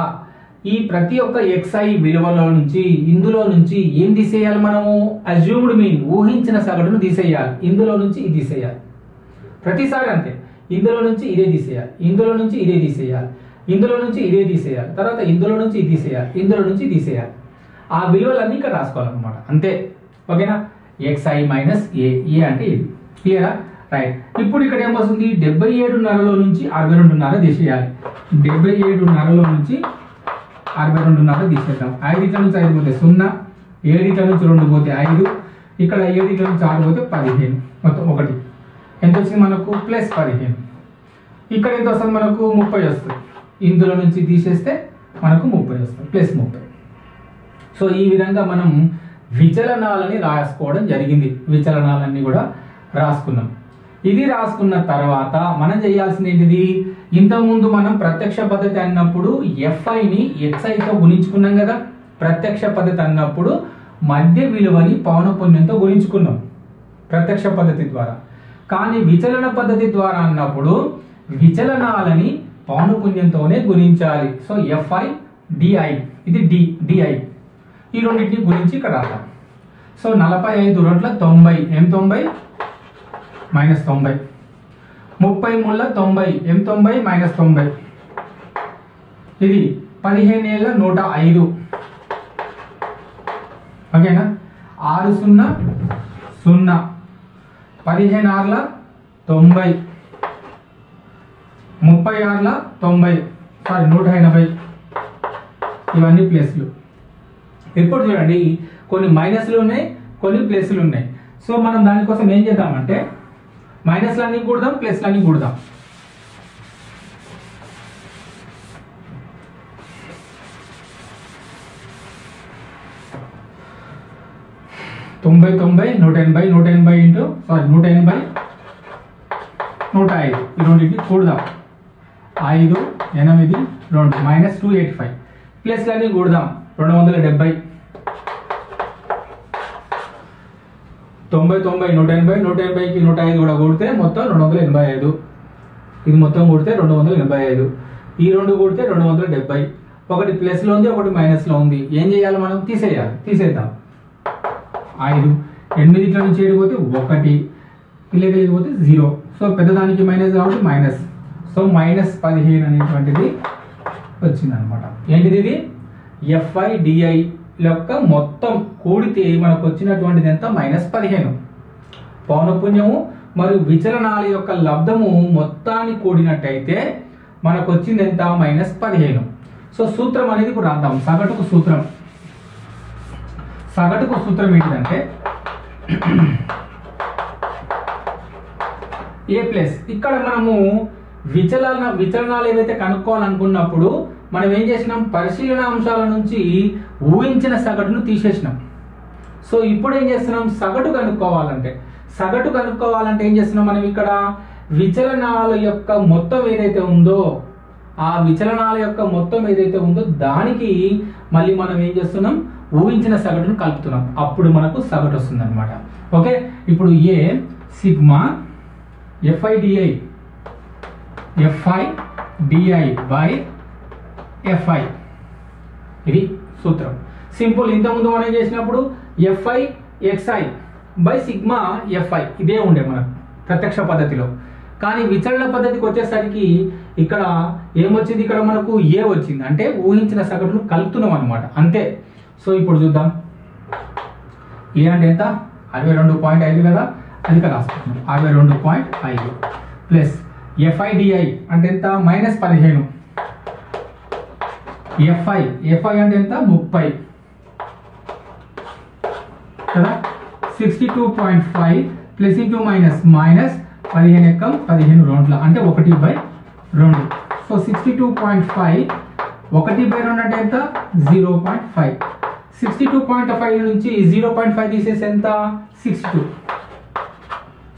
S1: ఈ ప్రతి ఒక్క xi విలువలో నుంచి ఇందులో నుంచి ఏం తీసేయాలి, మనము అజ్యూమ్డ్ మీన్ ఊహించిన సగటును తీసేయాలి. ఇందులో నుంచి ఇది తీసేయాలి. ప్రతిసారి అంతే, ఇందులో నుంచి ఇదే తీసేయాలి, ఇందులో నుంచి ఇదే తీసేయాలి, ఇందులో నుంచి ఇదే తీసేయాలి, తర్వాత ఇందులో నుంచి ఇది తీసేయాలి, ఇందులో నుంచి తీసేయాలి. ఆ విలువలన్నీ ఇక్కడ రాసుకోవాలన్నమాట, అంతే. ఓకేనా? xi మైనస్ ఏ అంటే ఇది. క్లియరా? రైట్. ఇప్పుడు ఇక్కడ ఏమొస్తుంది, 77.5లో నుంచి 62.5 తీసేయాలి. 77.5లో నుంచి 62.5 తీసేద్దాం. 5 నుంచి 5 పోతే 0, 7 నుంచి 2 పోతే 5, ఇక్కడ 7 నుంచి 6 పోతే 15, మొత్తం 1. ఎంత వచ్చింది మనకు? ప్లస్ 15. ఇక్కడ ఎంత వస్తుంది మనకు? 30 వస్తుంది. ఇందులో నుంచి తీసేస్తే మనకు 30 వస్తుంది, ప్లస్ 30. సో ఈ విధంగా మనం విచలనాలని రాసుకోవడం జరిగింది. విచలనాలన్నీ కూడా రాసుకున్నాం. ఇది రాసుకున్న తర్వాత మనం చేయాల్సింది ఏంటిది, ఇంతకుముందు మనం ప్రత్యక్ష పద్ధతి అన్నప్పుడు FIని XIతో గుణించుకున్నాం కదా. ప్రత్యక్ష పద్ధతి అన్నప్పుడు మధ్య విలువని పౌనఃపున్యంతో గుణించుకున్నాం ప్రత్యక్ష పద్ధతి ద్వారా. కానీ విచలన పద్ధతి ద్వారా అన్నప్పుడు విచలనాలని పౌనఃపున్యంతోనే గుణించాలి. సో FI DI, ఇది DI, ఈ రెండింటిని గురించి ఇక్కడ రాద్దాం. సో 45 2 90, ఏం 90 మైనస్ 90, 30 3 90, ఏం 90 మైనస్ 90, ఇది 15 ఏళ్ళ 105. ఓకేనా? 6 0 0, 15 6 90, 36 90, సారీ 180. ఇవన్నీ ప్లస్లు. ఇప్పుడు చూడండి, కొన్ని మైనస్లు ఉన్నాయి, కొన్ని ప్లస్లు ఉన్నాయి. సో మనం దానికోసం ఏం చేద్దామంటే మైనస్లన్నీ కూడదాం, ప్లస్లన్నీ కూడదాం. తొంభై 180 ఇంటూ 180 105, ఈ రెండింటిని కూడదాం. 5 8 2 మైనస్ 285. ప్లస్లన్నీ కూడదాం. 270, 90 180, 180కి 105 కూడా కూడితే మొత్తం 285. ఇది మొత్తం కూడితే 285. ఈ రెండు కూడితే 270. ఒకటి ప్లస్లో ఉంది, ఒకటి మైనస్లో ఉంది. ఏం చేయాలి మనం? తీసేయాలి. తీసేద్దాం. 5 8 నుంచి 7 పోతే 1, ఇలాగే పోతే 0. సో పెద్దదానికి మైనస్ కాబట్టి మైనస్. సో మైనస్ 15 అనేటువంటిది వచ్చిందనమాట. ఏంటిది? ఇది FI DI యొక్క మొత్తం కూడితే మనకు వచ్చినటువంటిది ఎంత? మైనస్ 15. పౌనఃపున్యము మరియు విచలనాల యొక్క లబ్ధము మొత్తాన్ని కూడినట్టయితే మనకు వచ్చింది ఎంత? మైనస్ 15. సో సూత్రం అనేది ఇప్పుడు రాద్దాం. సగటుకు సూత్రం ఏంటిదంటే A ప్లస్. ఇక్కడ మనము విచలనాలు ఏవైతే కనుక్కోవాలనుకున్నప్పుడు మనం ఏం చేసినాం? పరిశీలన అంశాల నుంచి ఊహించిన సగటును తీసేసినాం. సో ఇప్పుడు ఏం చేస్తున్నాం? సగటు కనుక్కోవాలంటే ఏం చేస్తున్నాం మనం? ఇక్కడ విచలనాల యొక్క మొత్తం ఏదైతే ఉందో దానికి మళ్ళీ మనం ఏం చేస్తున్నాం? ఊహించిన సగటును కలుపుతున్నాం. అప్పుడు మనకు సగటు వస్తుంది అనమాట. ఓకే, ఇప్పుడు A sigma FI DI by FI, ఇది సూత్రం. సింపుల్. ఇంతకుముందు మనం చేసినప్పుడు FI XI by sigma FI ఇదే ఉండే మనకు ప్రత్యక్ష పద్ధతిలో. కానీ విచలన పద్ధతికి వచ్చేసరికి ఇక్కడ ఏమొచ్చింది? ఇక్కడ మనకు ఏ వచ్చింది, అంటే ఊహించిన సగటును కలుపుతున్నాం అనమాట, అంతే. సో ఇప్పుడు చూద్దాం. ఏ అంటే ఎంత? 62.5 కదా, అది ఇక్కడ రాసుకుంటున్నాం. 62.5 ప్లస్ FI DI అంటే ఎంత? మైనస్ 15. FI అంటే ఎంత? 30 కదా. 62.5 ప్లస్ ఇంటూ మైనస్ 15 ఎక్కం 15 రౌండ్ల అంటే 1/2. సో 62.5 1/2 అంటే ఎంత 0.5. 62.5 నుంచి 0.5 తీసేసి ఎంత 62.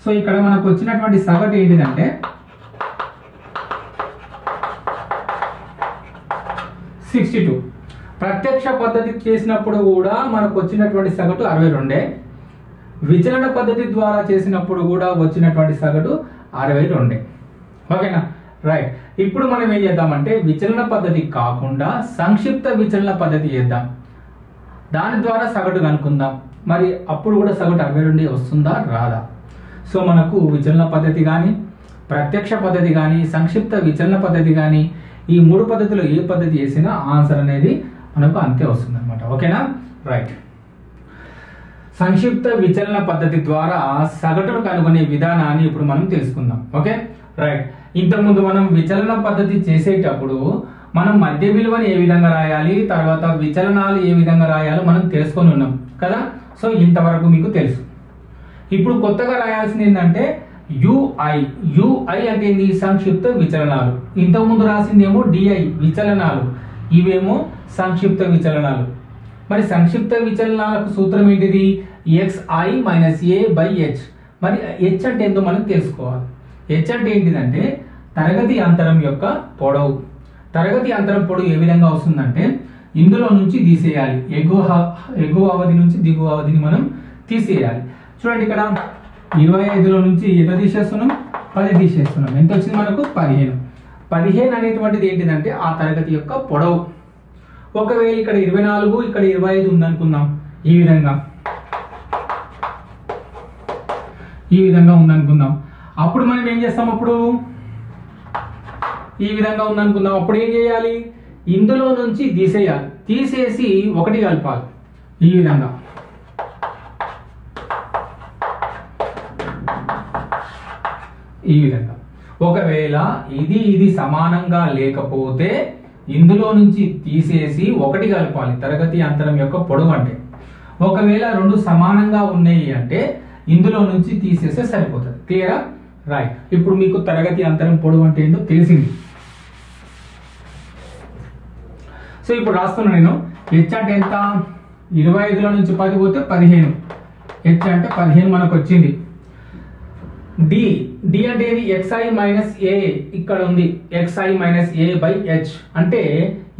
S1: సో ఇక్కడ మనకు వచ్చినటువంటి సగటు ఏంటిదంటే 62. ప్రత్యక్ష పద్ధతి చేసినప్పుడు కూడా మనకు వచ్చినటువంటి సగటు 62. విచలన పద్ధతి ద్వారా చేసినప్పుడు కూడా వచ్చినటువంటి సగటు 62. ఓకేనా, రైట్. ఇప్పుడు మనం ఏం చేద్దామంటే విచలన పద్ధతి కాకుండా సంక్షిప్త విచలన పద్ధతి చేద్దాం. దాని ద్వారా సగటు కనుక్కుందాం. మరి అప్పుడు కూడా సగటు 62 వస్తుందా రాదా? సో మనకు విచలన పద్ధతి కానీ, ప్రత్యక్ష పద్ధతి కానీ, సంక్షిప్త విచలన పద్ధతి కానీ, ఈ 3 పద్ధతిలో ఏ పద్ధతి చేసినా ఆన్సర్ అనేది మనకు అంతే వస్తుంది అనమాట. ఓకేనా, రైట్. సంక్షిప్త విచలన పద్ధతి ద్వారా సగటును కనుగొనే విధానాన్ని ఇప్పుడు మనం తెలుసుకుందాం. Okay, right. ఇంతకుముందు మనం విచలన పద్ధతి చేసేటప్పుడు మనం మధ్య విలువని ఏ విధంగా రాయాలి, తర్వాత విచలనాలు ఏ విధంగా రాయాలో మనం తెలుసుకొని ఉన్నాం కదా. సో ఇంతవరకు మీకు తెలుసు. ఇప్పుడు కొత్తగా రాయాల్సింది ఏంటంటే యుఐ. యుఐ అంటే ఏంది? సంక్షిప్త విచలనాలు. ఇంతకుముందు రాసిందేమో డిఐ విచలనాలు, ఇవేమో సంక్షిప్త విచలనాలు. మరి సంక్షిప్త విచలనాలకు సూత్రం ఏంటిది? xi minus a by H. మరి హెచ్ అంటే ఏంటో మనం తెలుసుకోవాలి. హెచ్ అంటే ఏంటిదంటే తరగతి అంతరం యొక్క పొడవు. తరగతి అంతరం పొడవు ఏ విధంగా వస్తుందంటే ఇందులో నుంచి తీసేయాలి. ఎగువ అవధి నుంచి దిగువ అవధిని మనం తీసేయాలి. చూడండి, ఇక్కడ 25లో నుంచి ఎంత తీసేస్తున్నాం? 10 తీసేస్తున్నాం. ఎంత వచ్చింది మనకు? 15. 15 అనేటువంటిది ఏంటిదంటే ఆ తరగతి యొక్క పొడవు. ఒకవేళ ఇక్కడ 24 ఇక్కడ 25 ఉందనుకుందాం. ఈ విధంగా ఉందనుకుందాం. అప్పుడు మనం ఏం చేస్తాం? అప్పుడు ఈ విధంగా ఉందనుకుందాం. అప్పుడు ఏం చేయాలి? ఇందులో నుంచి తీసేయాలి. తీసేసి 1 కలపాలి. ఈ విధంగా ఒకవేళ ఇది సమానంగా లేకపోతే ఇందులో నుంచి తీసేసి 1 కలపాలి. తరగతి అంతరం యొక్క పొడవు అంటే. ఒకవేళ 2 సమానంగా ఉన్నాయి అంటే ఇందులో నుంచి తీసేస్తే సరిపోతుంది. క్లియరా? రైట్. ఇప్పుడు మీకు తరగతి అంతరం పొడవు అంటే ఏంటో తెలిసింది. సో ఇప్పుడు రాస్తున్నా నేను. హెచ్ అంటే ఎంత? 25లో నుంచి 10 పోతే 15. హెచ్ అంటే 15 మనకు వచ్చింది. డి అంటే ఇది xi మైనస్ ఏ. ఇక్కడ ఉంది xi minus A by H. అంటే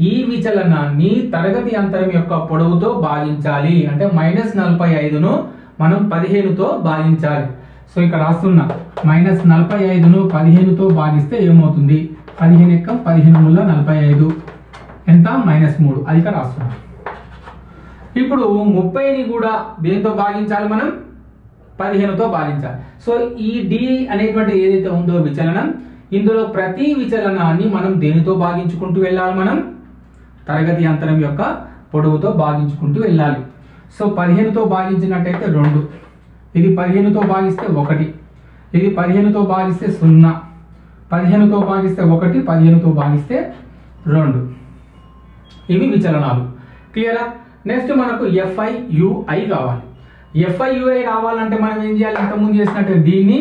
S1: ఈ విచలనాన్ని తరగతి అంతరం యొక్క పొడవుతో భాగించాలి. అంటే -45ను మనం 15తో భాగించాలి. సో ఇక్కడ రాస్తున్నా -45ను 15తో భాగిస్తే ఏమవుతుంది? 15 ఎక్కం 15 ముళ్ళ 45 ఎంత? -3. అది ఇక్కడ రాస్తున్నా. ఇప్పుడు 30ని కూడా దేనితో భాగించాలి? మనం 15తో భాగించాలి. సో ఈ డి అనేటువంటి ఏదైతే ఉందో విచలనం, ఇందులో ప్రతి విచలనాన్ని మనం దేనితో భాగించుకుంటూ వెళ్ళాలి? మనం తరగతి అంతరం యొక్క పొడవుతో భాగించుకుంటూ వెళ్ళాలి. సో 15తో భాగించినట్టయితే 2, ఇది 15తో భాగిస్తే 1, ఇది 15తో భాగిస్తే 0, 15తో భాగిస్తే 1, 15తో భాగిస్తే 2. ఇవి విచలనాలు. క్లియరా? నెక్స్ట్ మనకు FIUI కావాలి. FIUI రావాలంటే మనం ఏం చేయాలి? ఇంతకుముందు చేసినట్టు దీన్ని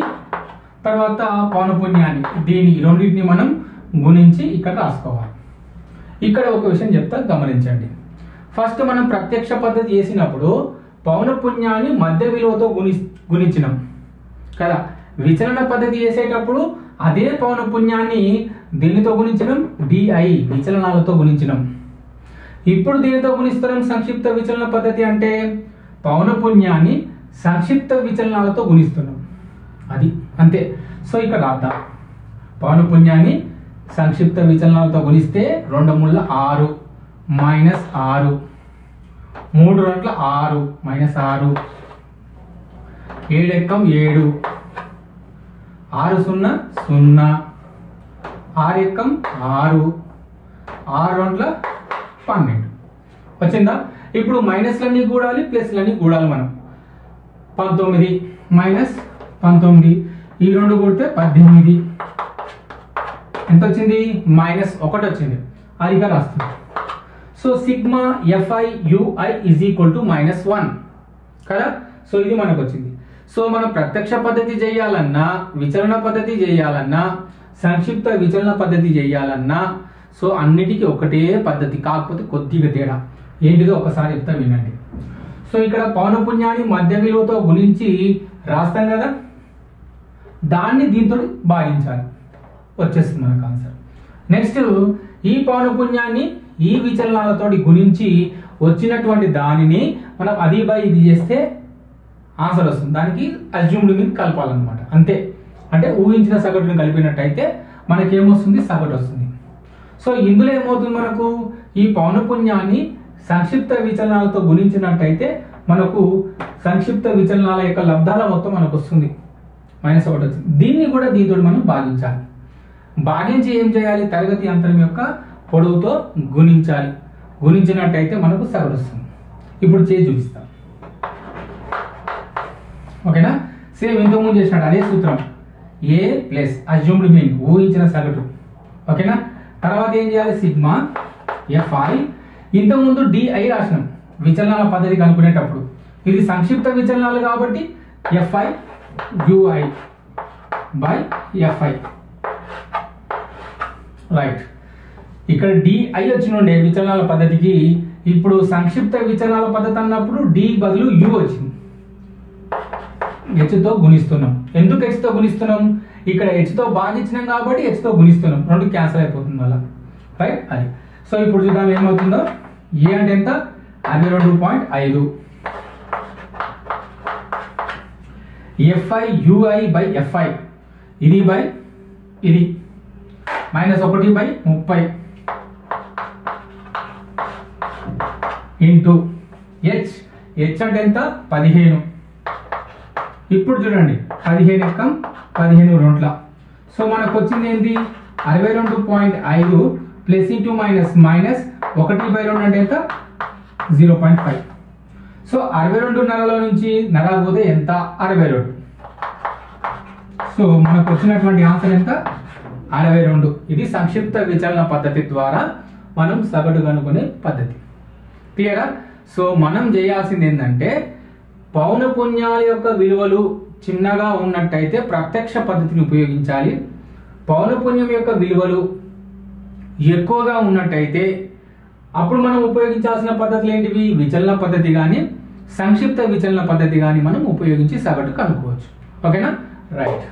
S1: తర్వాత పౌనపున్యాన్ని దీని రెండింటిని మనం గుణించి ఇక్కడ రాసుకోవాలి. ఇక్కడ ఒక విషయం చెప్తా, గమనించండి. ఫస్ట్ మనం ప్రత్యక్ష పద్ధతి చేసినప్పుడు పౌనపున్యాన్ని మధ్య విలువతో గుణించినాం కదా. విచలన పద్ధతి చేసేటప్పుడు అదే పౌనపున్యాన్ని దీనితో గుణించడం, DI విచలనాలతో గుణించడం. ఇప్పుడు దీనితో గుణిస్తున్నాం సంక్షిప్త విచలన పద్ధతి అంటే పౌనపున్యాన్ని సంక్షిప్త విచలనాలతో గుణిస్తున్నాం. అది అంతే. సో ఇక్కడ రాద్దాం. పౌనపున్యాన్ని సంక్షిప్త విచలనాలతో గుణిస్తే 2 ముళ్ళ 6 -6, 3 2 6 -6, 7 ఎక్కం 7, 6 0 0, 6 ఎక్కం 6, 6 2 12 వచ్చిందా? ఇప్పుడు మైనస్లన్నీ కూడాలి, ప్లస్లన్నీ కూడాలి. మనం 19 -19, ఈ 2 కూడితే 18. ఎంత వచ్చింది? -1 వచ్చింది. అది ఇక్కడ రాస్తుంది. So sigma FIUI is equal to -1 కదా. సో ఇది మనకు వచ్చింది. సో మనం ప్రత్యక్ష పద్ధతి చేయాలన్నా, విచలన పద్ధతి చేయాలన్నా, సంక్షిప్త విచలన పద్ధతి చేయాలన్నా సో అన్నిటికీ ఒకటే పద్ధతి, కాకపోతే కొద్దిగా తేడా. ఏంటిదో ఒకసారి చెప్తా వినండి. సో ఇక్కడ పౌనపున్యాన్ని మధ్య విలువతో గుణించి రాస్తాం కదా, దాన్ని దీంతో భాగించాలి, వచ్చేస్తుంది మనకు ఆన్సర్. నెక్స్ట్ ఈ పౌనపున్యాన్ని ఈ విచలనాలతో గుణించి వచ్చినటువంటి దానిని మనం అది బై ఇది చేస్తే ఆన్సర్ వస్తుంది. దానికి అజ్యూమ్డ్ మీన్ కలపాలన్నమాట, అంతే. అంటే ఊహించిన సగటుని కలిపినట్టయితే మనకేమొస్తుంది, సగటు వస్తుంది. సో ఇందులో ఏమవుతుంది, మనకు ఈ పౌనపున్యాన్ని సంక్షిప్త విచలనాలతో గుణించినట్టయితే మనకు సంక్షిప్త విచలనాల యొక్క లబ్ధాల మొత్తం మనకు వస్తుంది, -1 వచ్చింది. దీన్ని కూడా దీంతో మనం భాగించాలి. భాగించి ఏం చేయాలి, తరగతి అంతరం యొక్క పొడవుతో గుణించాలి. గుణించినట్టయితే మనకు సగటు వస్తుంది. ఇప్పుడు చేసి చూపిస్తాం, ఓకేనా. సేమ్ ఇంతకుముందు చేసినట్టు అదే సూత్రం, ఏ ప్లస్ అజ్యూమ్డ్ మీన్ ఊహించిన సగటు, ఓకేనా. తర్వాత ఏం చేయాలి, సిగ్మా ఎఫ్ఐ, ఇంతకుముందు డిఐ రాసినాం విచలనాల పద్ధతి కనుక్కునేటప్పుడు. ఇది సంక్షిప్త విచలనాలు కాబట్టి F I U I by F I, right. ఇక్కడ డిఐ వచ్చినుండే విచలనాల పద్ధతికి, ఇప్పుడు సంక్షిప్త విచలనాల పద్ధతి అన్నప్పుడు డి బదులు యు వచ్చింది. హెచ్తో గుణిస్తున్నాం. ఎందుకు హెచ్తో గుణిస్తున్నాం, ఇక్కడ హెచ్తో భాగించినాం కాబట్టి హెచ్తో గుణిస్తున్నాం, రెండు క్యాన్సిల్ అయిపోతుంది వల్ల, రైట్. అది సో ఇప్పుడు చూద్దాం ఏమవుతుందో. ఏ అంటే ఎంత, 62.5, ఎఫ్ఐ యుఐ బై ఎఫ్ఐ, ఇది బై ఇది, -1/30 ఇంటూ హెచ్. హెచ్ అంటే ఎంత, 15. ఇప్పుడు చూడండి 15 ఎక్కం 15 రొంట్ల. సో మనకు వచ్చింది ఏంటి, 62.5 ప్లస్ ఇంటూ మైనస్ 1/2 అంటే ఎంత, 0.5. సో 62.5లో నుంచి నర పోతే ఎంత, 62. సో మనకు వచ్చినటువంటి ఆన్సర్ ఎంత, 62. ఇది సంక్షిప్త విచలన పద్ధతి ద్వారా మనం సగటు కనుక్కునే పద్ధతి. క్లియరా. సో మనం చేయాల్సింది ఏంటంటే, పౌనపున్యాల యొక్క విలువలు చిన్నగా ఉన్నట్టయితే ప్రత్యక్ష పద్ధతిని ఉపయోగించాలి. పౌనపున్యం యొక్క విలువలు ఎక్కువగా ఉన్నట్టయితే అప్పుడు మనం ఉపయోగించాల్సిన పద్ధతులు ఏంటివి, విచలన పద్ధతి కానీ సంక్షిప్త విచలన పద్ధతి కానీ మనం ఉపయోగించి సగటు కనుక్కోవచ్చు, ఓకేనా, రైట్.